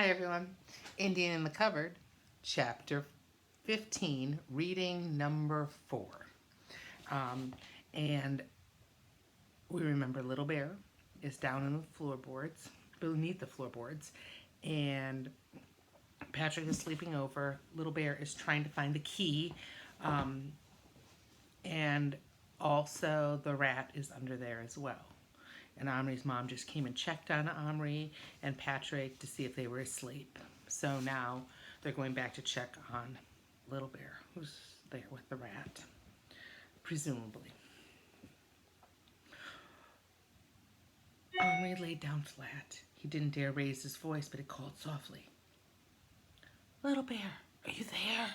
Hi everyone. Indian in the Cupboard, chapter 15, reading number 4. And we remember Little Bear is down in the floorboards, beneath the floorboards, and Patrick is sleeping over. Little Bear is trying to find the key, and also the rat is under there as well. And Omri's mom just came and checked on Omri and Patrick to see if they were asleep. So now they're going back to check on Little Bear, who's there with the rat, presumably. Omri laid down flat. He didn't dare raise his voice, but he called softly. Little Bear, are you there?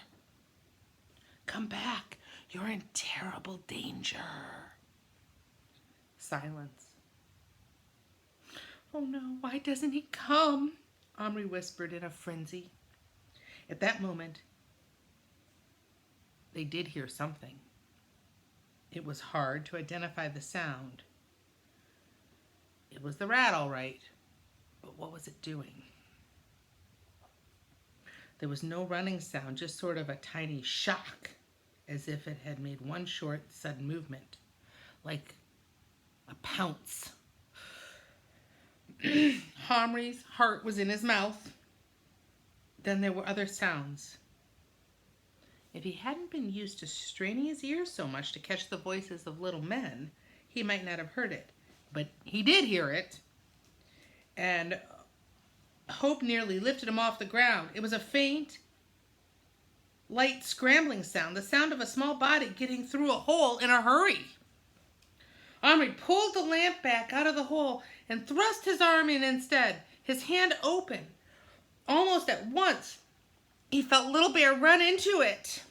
Come back. You're in terrible danger. Silence. Oh no, why doesn't he come? Omri whispered in a frenzy. At that moment, they did hear something. It was hard to identify the sound. It was the rat, all right, but what was it doing? There was no running sound, just sort of a tiny shock, as if it had made one short, sudden movement, like a pounce. Omri's heart was in his mouth. Then there were other sounds. If he hadn't been used to straining his ears so much to catch the voices of little men, he might not have heard it. But he did hear it. And hope nearly lifted him off the ground. It was a faint, light scrambling sound, the sound of a small body getting through a hole in a hurry. Omri pulled the lamp back out of the hole and thrust his arm in instead, his hand open. Almost at once, he felt Little Bear run into it.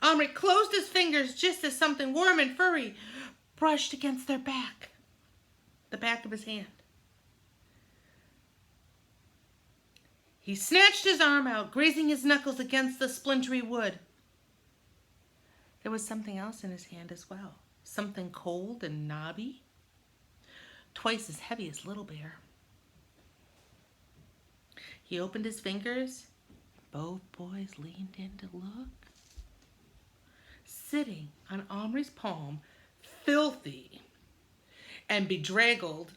Omri closed his fingers just as something warm and furry brushed against their back, the back of his hand. He snatched his arm out, grazing his knuckles against the splintery wood. There was something else in his hand as well. Something cold and knobby, twice as heavy as Little Bear. He opened his fingers. Both boys leaned in to look. Sitting on Omri's palm, filthy and bedraggled,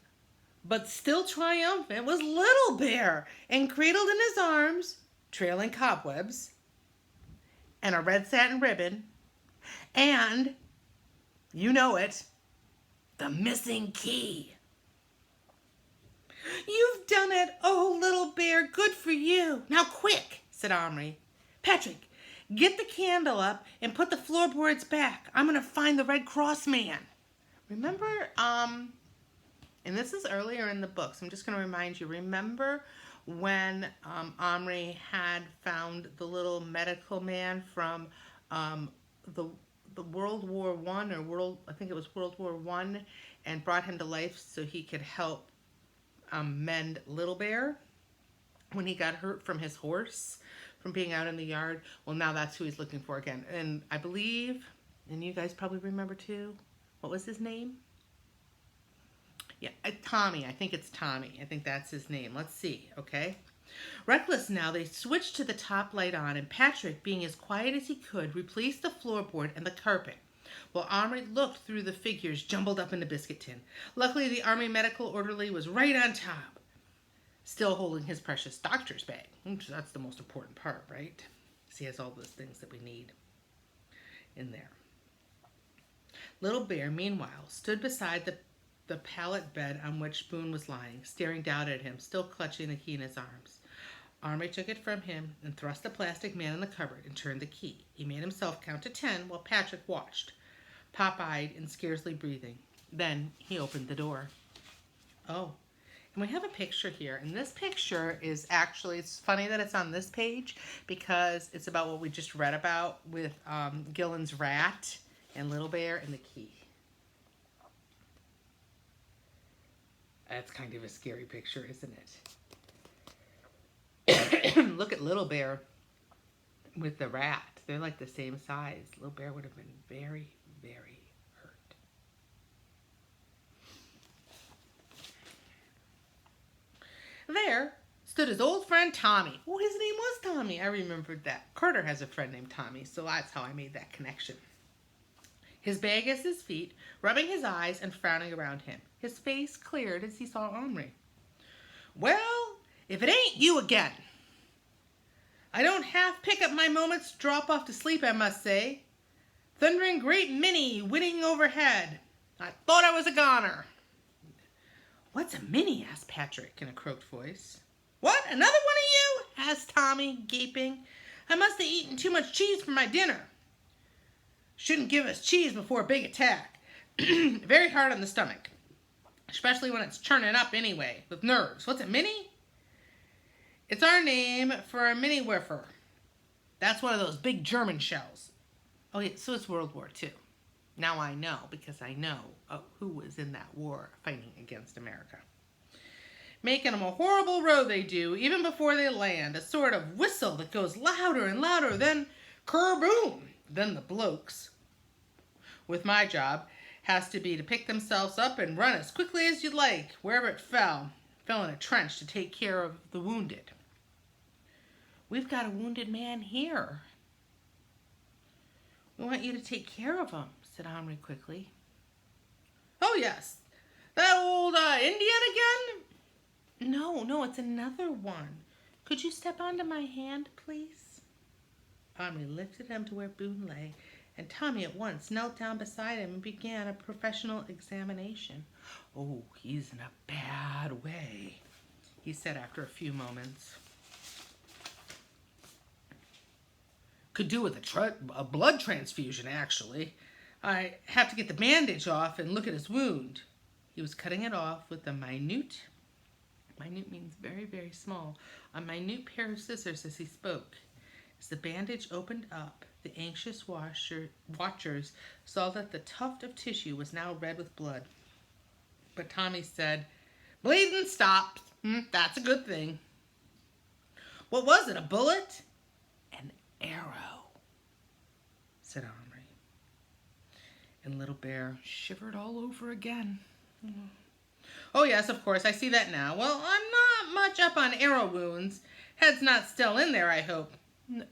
but still triumphant, was Little Bear, and cradled in his arms, trailing cobwebs, and a red satin ribbon, and, you know it, the missing key. You've done it, oh, Little Bear, good for you. Now quick, said Omri. Patrick, get the candle up and put the floorboards back. I'm going to find the Red Cross man. Remember, and this is earlier in the book, so I'm just going to remind you, remember when Omri had found the little medical man from the World War I, I think it was World War I, and brought him to life so he could help mend Little Bear when he got hurt from his horse, from being out in the yard? Well, now that's who he's looking for again. And I believe, and you guys probably remember too, what was his name? Yeah, Tommy. I think it's Tommy. I think that's his name. Let's see, okay? Reckless now, they switched to the top light on, and Patrick, being as quiet as he could, replaced the floorboard and the carpet, while Omri looked through the figures jumbled up in the biscuit tin. Luckily, the army medical orderly was right on top, still holding his precious doctor's bag. That's the most important part, right? Because he has all those things that we need in there. Little Bear, meanwhile, stood beside the pallet bed on which Boone was lying, staring down at him, still clutching the key in his arms. Omri took it from him and thrust the plastic man in the cupboard and turned the key. He made himself count to 10 while Patrick watched, pop-eyed and scarcely breathing. Then he opened the door. Oh, and we have a picture here. And this picture is actually, it's funny that it's on this page because it's about what we just read about with Gillen's rat and Little Bear and the key. That's kind of a scary picture, isn't it? Look at Little Bear with the rat. They're like the same size. Little Bear would have been very, very hurt. There, stood his old friend Tommy. Oh, his name was Tommy. I remembered that. Carter has a friend named Tommy, so that's how I made that connection. His bag at his feet, rubbing his eyes and frowning around him. His face cleared as he saw Omri. Well, if it ain't you again. I don't half pick up my moments to drop off to sleep, I must say. Thundering great many winning overhead. I thought I was a goner. What's a mini? Asked Patrick in a croaked voice. What, another one of you? Asked Tommy, gaping. I must have eaten too much cheese for my dinner. Shouldn't give us cheese before a big attack. Very hard on the stomach. Especially when it's churning up anyway, with nerves. What's a mini? It's our name for a mini wiffer. That's one of those big German shells. Oh yeah, so it's World War II. Now I know, because I know who was in that war fighting against America. Making them a horrible row they do, even before they land. A sort of whistle that goes louder and louder, then kerboom. Then the blokes, with my job, has to be to pick themselves up and run as quickly as you'd like, wherever it fell in a trench to take care of the wounded. We've got a wounded man here. We want you to take care of him, said Omri quickly. Oh, yes. That old Indian again? No, it's another one. Could you step onto my hand, please? Omri lifted him to where Boone lay, and Tommy at once knelt down beside him and began a professional examination. Oh, he's in a bad way, he said after a few moments. Could do with a blood transfusion, actually. I have to get the bandage off and look at his wound. He was cutting it off with a minute means very, very small, a minute pair of scissors as he spoke. As the bandage opened up, the anxious watchers saw that the tuft of tissue was now red with blood. But Tommy said, "Bleeding stopped. That's a good thing." What was it, a bullet? An arrow, said Omri. And Little Bear shivered all over again. Oh yes, of course, I see that now. Well, I'm not much up on arrow wounds. Head's not still in there, I hope.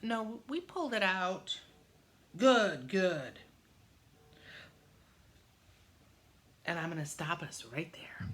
No, we pulled it out. Good. And I'm going to stop us right there.